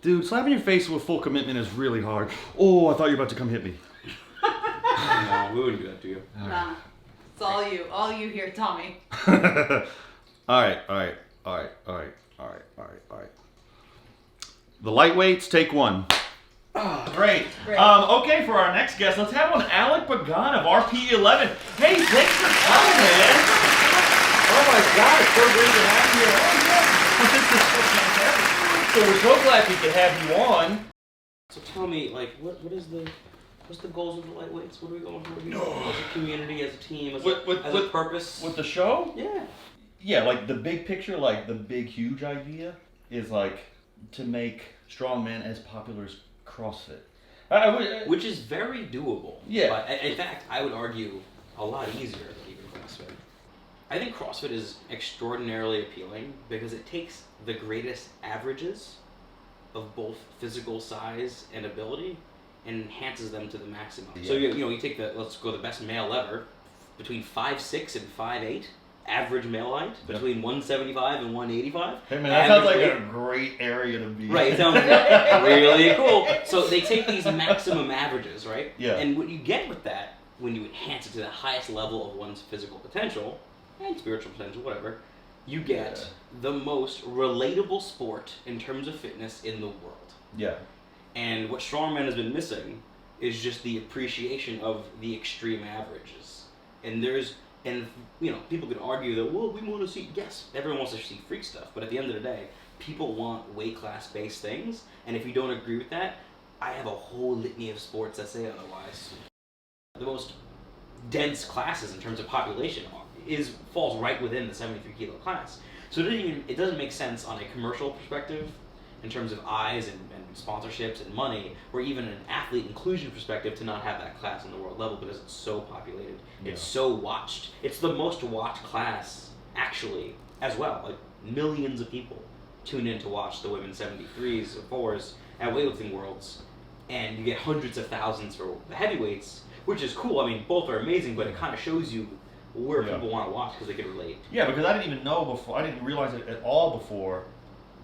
Dude, slapping your face with full commitment is really hard. Oh, I thought you were about to come hit me. No, we wouldn't do that to you. Nah. It's all you here, Tommy. Alright. The lightweights, take one. Oh, great. Okay, for our next guest, let's have on Alec Pagan of RP11. Hey, thanks for coming, man. Oh my God, it's so great to have you. So we're so glad we could have you on. So tell me, like, what's the goals of the lightweights? What are we going for here? As a community, as a team, as a purpose? With the show? Yeah. Yeah, like the big picture, like the big huge idea is like to make strongman as popular as CrossFit. Which is very doable. Yeah. But in fact, I would argue a lot easier than even CrossFit. I think CrossFit is extraordinarily appealing because it takes the greatest averages of both physical size and ability and enhances them to the maximum. Yeah. So you take the best male ever, between 5'6" and 5'8", average male height, between 175 and 185. Hey man, that sounds like a great area to be. Right, it sounds really cool. So they take these maximum averages, right? Yeah. And what you get with that, when you enhance it to the highest level of one's physical potential, and spiritual potential, whatever, you get the most relatable sport in terms of fitness in the world. Yeah. And what Strongman has been missing is just the appreciation of the extreme averages. And people can argue that, well, we want to see, yes, everyone wants to see freak stuff, but at the end of the day, people want weight class based things, and if you don't agree with that, I have a whole litany of sports that say otherwise. The most dense classes in terms of population falls right within the 73 kilo class. So it doesn't make sense on a commercial perspective in terms of eyes and sponsorships and money, or even an athlete inclusion perspective to not have that class on the world level because it's so populated. Yeah. It's so watched. It's the most watched class, actually, as well. Like, millions of people tune in to watch the women's 73s or 4s at weightlifting worlds, and you get hundreds of thousands for the heavyweights, which is cool. I mean, both are amazing, but it kind of shows you where people want to watch because they can relate. Yeah, because I didn't even know before, I didn't realize it at all before,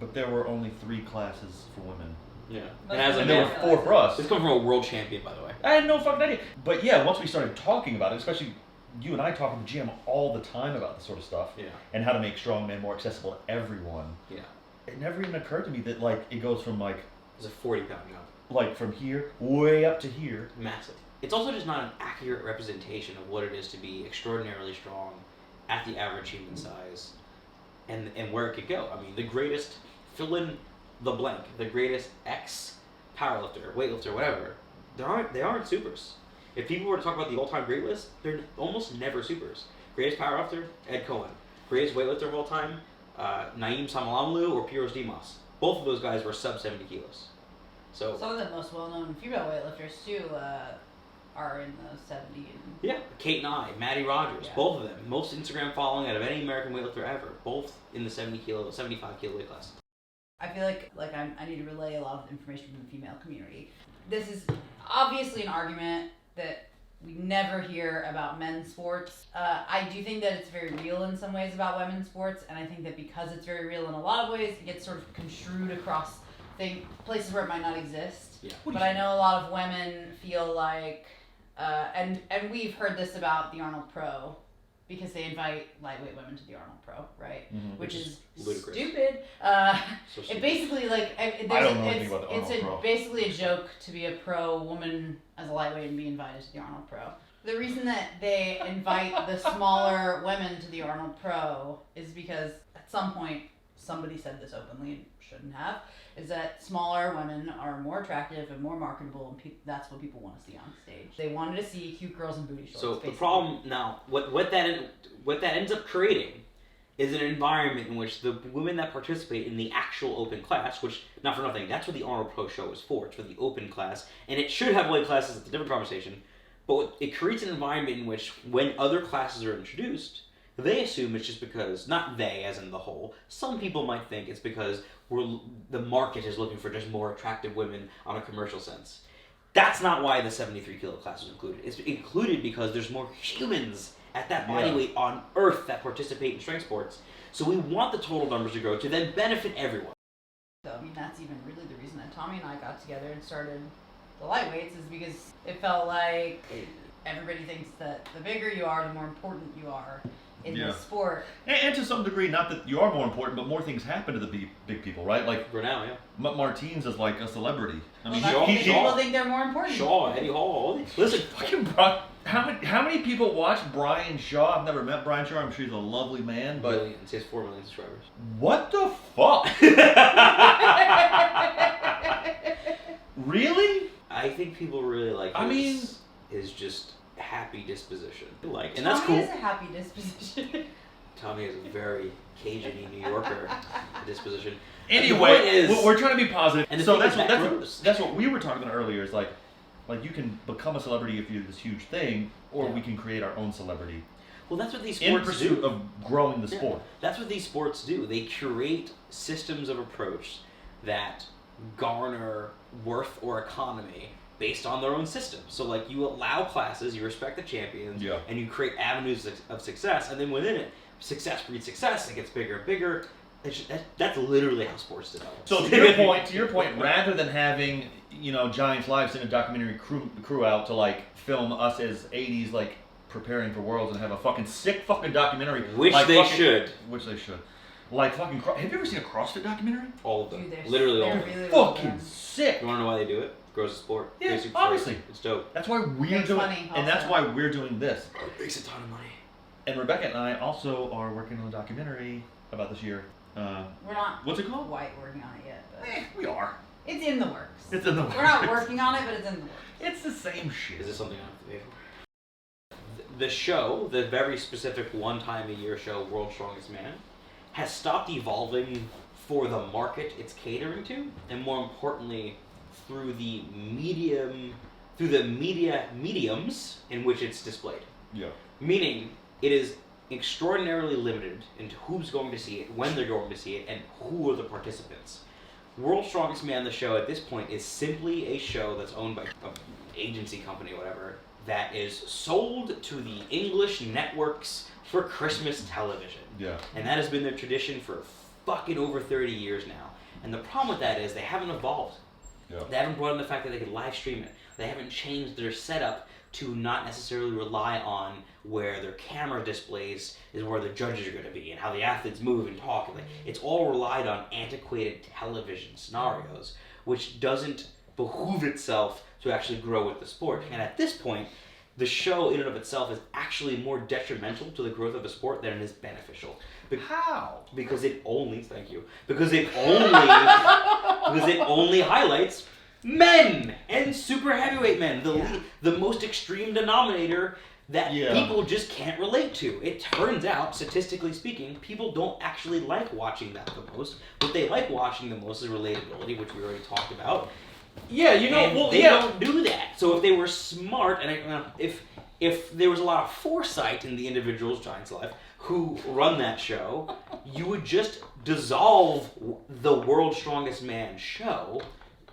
but there were only 3 classes for women. Yeah. And there were 4 for us. This comes from a world champion, by the way. I had no fucking idea. But yeah, once we started talking about it, especially you and I talk in the gym all the time about this sort of stuff, and how to make strongman more accessible to everyone. Yeah. It never even occurred to me that like it goes from like it's a 40-pound jump. Like from here way up to here. Massive. It's also just not an accurate representation of what it is to be extraordinarily strong at the average human size, and where it could go. I mean, the greatest, fill in the blank, the greatest powerlifter, weightlifter, whatever, they aren't supers. If people were to talk about the all-time great list, they're almost never supers. Greatest powerlifter, Ed Cohen. Greatest weightlifter of all time, Naeem Samalamlu or Piros Dimas. Both of those guys were sub 70 kilos. So some of the most well-known female weightlifters too are in the 70 and... Yeah, Kate Nye, Maddie Rogers, both of them. Most Instagram following out of any American weightlifter ever. Both in the 75 kilo weight class. I feel like I need to relay a lot of information from the female community. This is obviously an argument that we never hear about men's sports. I do think that it's very real in some ways about women's sports, and I think that because it's very real in a lot of ways, it gets sort of construed across places where it might not exist. Yeah. But I know a lot of women feel like, and we've heard this about the Arnold Pro, because they invite lightweight women to the Arnold Pro, right? Mm-hmm. Which is ludicrous. Stupid. So it basically it's basically a joke to be a pro woman as a lightweight and be invited to the Arnold Pro. The reason that they invite the smaller women to the Arnold Pro is because at some point somebody said this openly and shouldn't have, is that smaller women are more attractive and more marketable, and that's what people want to see on stage. They wanted to see cute girls in booty shorts. So basically. The problem now, what that ends up creating is an environment in which the women that participate in the actual open class, which, not for nothing, that's what the Arnold Pro show is for. It's for the open class, and it should have weight classes. It's a different conversation, but it creates an environment in which when other classes are introduced, they assume it's just because, not they as in the whole, some people might think it's because the market is looking for just more attractive women on a commercial sense. That's not why the 73 kilo class was included. It's included because there's more humans at that body weight on Earth that participate in strength sports. So we want the total numbers to grow to then benefit everyone. So, I mean, that's even really the reason that Tommy and I got together and started the lightweights is because it felt like everybody thinks that the bigger you are, the more important you are in this sport. And to some degree, not that you are more important, but more things happen to the big people, right? Like for now, yeah. Martins is like a celebrity. I mean, people think they're more important. Shaw, Eddie Hall. Listen, fucking how many people watch Brian Shaw? I've never met Brian Shaw. I'm sure he's a lovely man, but millions. He has 4 million subscribers. What the fuck? Really? I think people really like. His just happy disposition. And that's cool. Tommy has a happy disposition. Tommy has a very Cajun-y New Yorker disposition. Anyway, we're trying to be positive. And so that's what we were talking about earlier. Is like you can become a celebrity if you do this huge thing, or we can create our own celebrity. Well, that's what these sports do. In pursuit of growing the sport. That's what these sports do. They curate systems of approach that garner worth or economy based on their own system. So like you allow classes, you respect the champions, and you create avenues of success, and then within it, success breeds success, it gets bigger and bigger. That's literally how sports develop. So to your point, rather than having, Giants Live send a documentary crew out to like film us as 80s like preparing for Worlds and have a fucking sick fucking documentary. Which they should. Like fucking, have you ever seen a CrossFit documentary? All of them. Literally all of them. Really fucking sick. You want to know why they do it? It grows the sport. Yeah, obviously. It's dope. That's why we're doing it. And that's why we're doing this. It makes a ton of money. And Rebecca and I also are working on a documentary about this year. We're not. What's it called? Quite working on it yet. But we are. It's in the works. It's in the works. We're not working on it, but it's in the works. It's the same shit. Is this something I have to pay for? The show, the very specific one-time-a-year show, World's Strongest Man, has stopped evolving for the market it's catering to, and more importantly, through the mediums in which it's displayed. Yeah. Meaning, it is extraordinarily limited into who's going to see it, when they're going to see it, and who are the participants. World's Strongest Man, the show at this point, is simply a show that's owned by an agency company, whatever, that is sold to the English networks for Christmas television. Yeah. And that has been their tradition for fucking over 30 years now. And the problem with that is they haven't evolved. Yeah. They haven't brought in the fact that they could live stream it. They haven't changed their setup to not necessarily rely on where their camera displays is where the judges are going to be and how the athletes move and talk. Like, it's all relied on antiquated television scenarios, which doesn't behoove itself to actually grow with the sport. And at this point, the show in and of itself is actually more detrimental to the growth of the sport than it is beneficial. How? Because it only highlights men and super heavyweight men, the most extreme denominator that people just can't relate to. It turns out, statistically speaking, people don't actually like watching that the most. What they like watching the most is relatability, which we already talked about. Yeah, they don't do that. So if they were smart, and if there was a lot of foresight in the individuals, Giants Live, who run that show, you would just dissolve the World's Strongest Man show,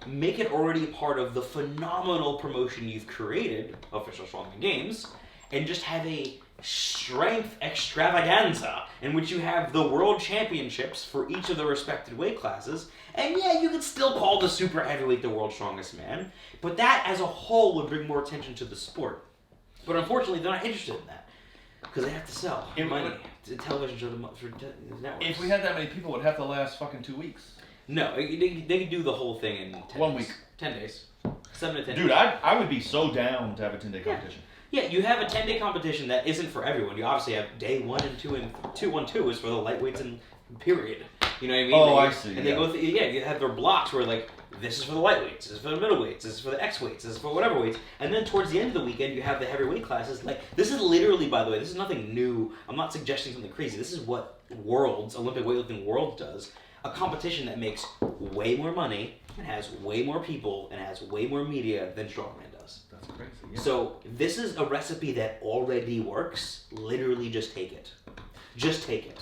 make it already part of the phenomenal promotion you've created, official Strongman Games, and just have a strength extravaganza in which you have the world championships for each of the respected weight classes. And yeah, you could still call the super heavyweight the World's Strongest Man, but that as a whole would bring more attention to the sport. But unfortunately, they're not interested in that because they have to sell money to television show for networks. If we had that many people, it would have to last fucking 2 weeks. No, they could do the whole thing in 10 1 days. week. 10 days. 7 to 10 Dude, days. I would be so down to have a 10-day competition. Yeah, you have a 10-day competition that isn't for everyone. You obviously have day 1 and 2, and 2 is for the lightweights and period. You know what I mean? Oh, I see. And they go through, you have their blocks where like, this is for the lightweights, this is for the middleweights, this is for the X-weights, this is for whatever weights. And then towards the end of the weekend, you have the heavyweight classes. Like, this is literally, by the way, this is nothing new. I'm not suggesting something crazy. This is what Worlds, Olympic Weightlifting Worlds does. A competition that makes way more money and has way more people and has way more media than Strongman does. That's crazy. Yeah. So this is a recipe that already works. Literally just take it. Just take it.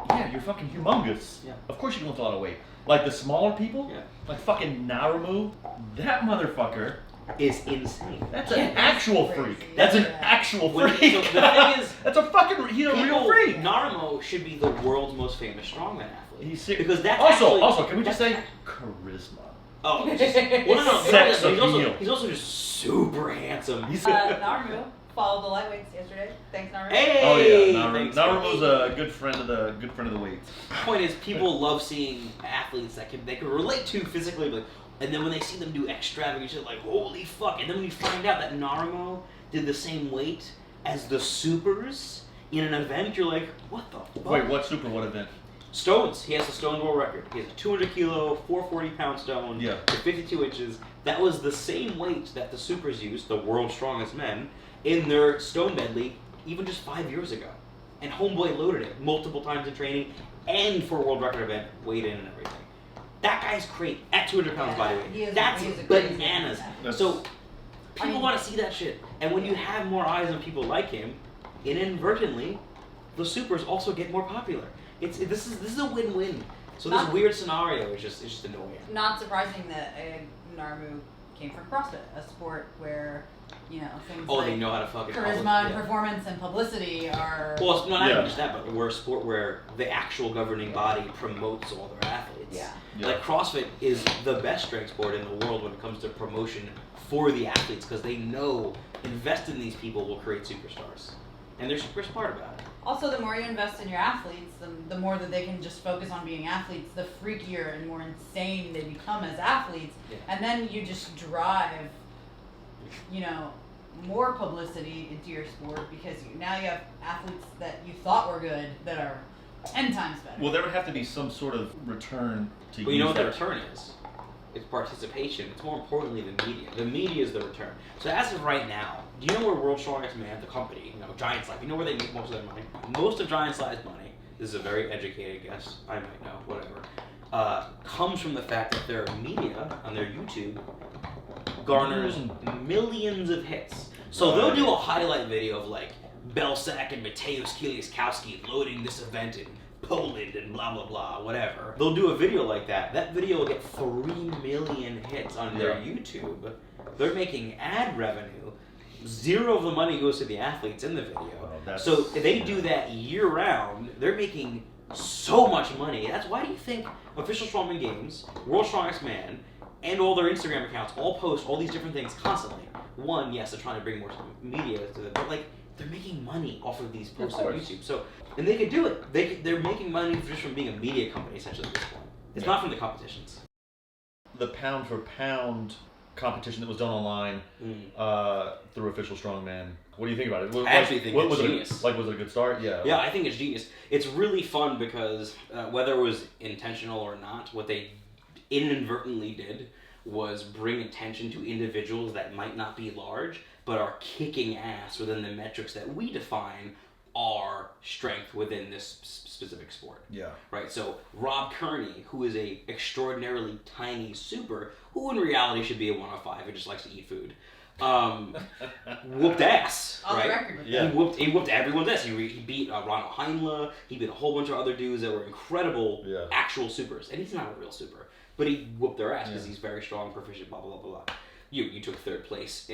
Yeah, you're fucking humongous. Yeah. Of course you can lift a lot of weight. Like the smaller people, Yeah. like fucking Narumu, that motherfucker is insane. That's an actual crazy. freak. That's an actual When- freak. so the thing is, that's a fucking. He's a real freak. Naramo should be the world's most famous strongman athlete. He's sick. Because that's also, can we just say charisma? Oh, just, well, no, Sex no, he's also just super handsome. Narumu followed the lightweights yesterday. Thanks, Narumu. Hey! Oh yeah, Thanks, Narumu's a good friend of the weights. Point is, people love seeing athletes that they can relate to physically, but and then when they see them do extravagant shit, like holy fuck! And then when you find out that Narumo did the same weight as the supers in an event, you're like, what the fuck? Wait, what event? Stones. He has the stone world record. He has a 200 kilo, 440 pound stone. Yeah. To 52 inches. That was the same weight that the supers used, the world's strongest men, in their stone medley, even just 5 years ago. And Homeboy loaded it multiple times in training and for a world record event, weighed in and everything. That guy's great at 200 pounds body weight. That's bananas. So people want to see that shit. And when you have more eyes on people like him, inadvertently, the supers also get more popular. This is a win-win. So this weird scenario is just annoying. Not surprising that Narumu came from CrossFit, a sport where things like they know how to fucking charisma and performance and publicity are. Well, it's not even just that, but we're a sport where the actual governing body promotes all their athletes. Yeah. Like CrossFit is the best strength sport in the world when it comes to promotion for the athletes because they know investing in these people will create superstars, and they're super smart about it. Also, the more you invest in your athletes, the more that they can just focus on being athletes, the freakier and more insane they become as athletes. Yeah. And then you just drive, more publicity into your sport because now you have athletes that you thought were good that are 10 times better. Well, there would have to be some sort of return to Well, you know what the return is? It's participation. It's more importantly the media. The media is the return. So as of right now, do you know where World's Strongest Man, the company, Giant Slide, you know where they make most of their money? Most of Giant Slide's money, this is a very educated guess, I might know, whatever, comes from the fact that their media on their YouTube garners millions of hits. So they'll do a highlight video of like Belsac and Mateusz Kiliaskowski loading this event in Poland and blah blah blah, whatever. They'll do a video like that. That video will get 3 million hits on their YouTube. They're making ad revenue. 0 of the money goes to the athletes in the video. So if they do that year round, they're making so much money. That's why do you think official Strongman Games, World's Strongest Man, and all their Instagram accounts all post all these different things constantly? One, yes, they're trying to bring more media to them, but they're making money off of these posts on YouTube. So, and they could do it. They're making money just from being a media company essentially at this point. It's not from the competitions. The pound for pound competition that was done online through Official Strongman. What do you think about it? I actually think it's genius. Was it a good start? Yeah. Yeah, I think it's genius. It's really fun because whether it was intentional or not, what they inadvertently did was bring attention to individuals that might not be large, but are kicking ass within the metrics that we define are strength within this specific sport. Yeah. Right. So Rob Kearney, who is a extraordinarily tiny super, who in reality should be a 105 and just likes to eat food, whooped ass. On right? the record. Yeah. He whooped everyone's ass. He beat Ronald Heinle. He beat a whole bunch of other dudes that were incredible actual supers, and he's not a real super, but he whooped their ass because he's very strong, proficient, blah blah blah blah. You took 3rd place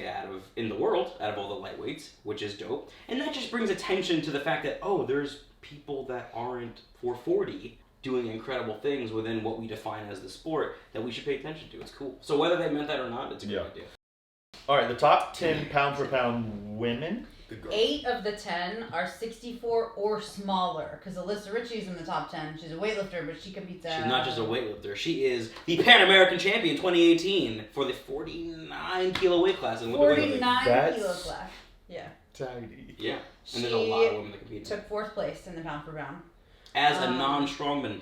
in the world out of all the lightweights, which is dope. And that just brings attention to the fact that, there's people that aren't 440 doing incredible things within what we define as the sport that we should pay attention to. It's cool. So whether they meant that or not, it's a good idea. All right, the top 10 pound for pound women. 8 of the 10 are 64 or smaller, because Alyssa Ritchie's in the top 10. She's a weightlifter, but she competes at... She's not just a weightlifter. She is the Pan American champion 2018 for the 49 kilo weight class. 49 kilo class. Yeah. Tiny. Yeah. And there's a lot of women that compete. Took 4th place in the pound for pound. As a non-strongman.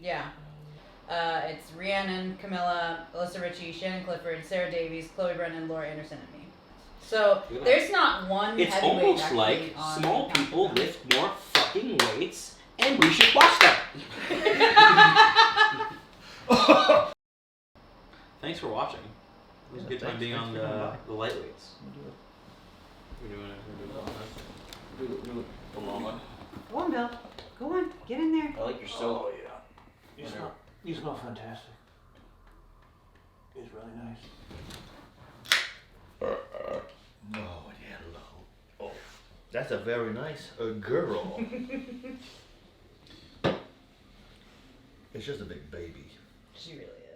Yeah. It's Rhiannon, Camilla, Alyssa Ritchie, Shannon Clifford, Sarah Davies, Chloe Brennan, Laura Anderson, and me. So there's not one It's heavyweight almost like small people lift more fucking weights, and we should watch them. Thanks for watching. It was a good time being on the lightweights. We're doing it. Do the long one. Go on, Bill. Go on. Get in there. I like your soap. Oh yeah. You smell fantastic. It's really nice. hello. Oh, that's a very nice girl. It's just a big baby. She really is.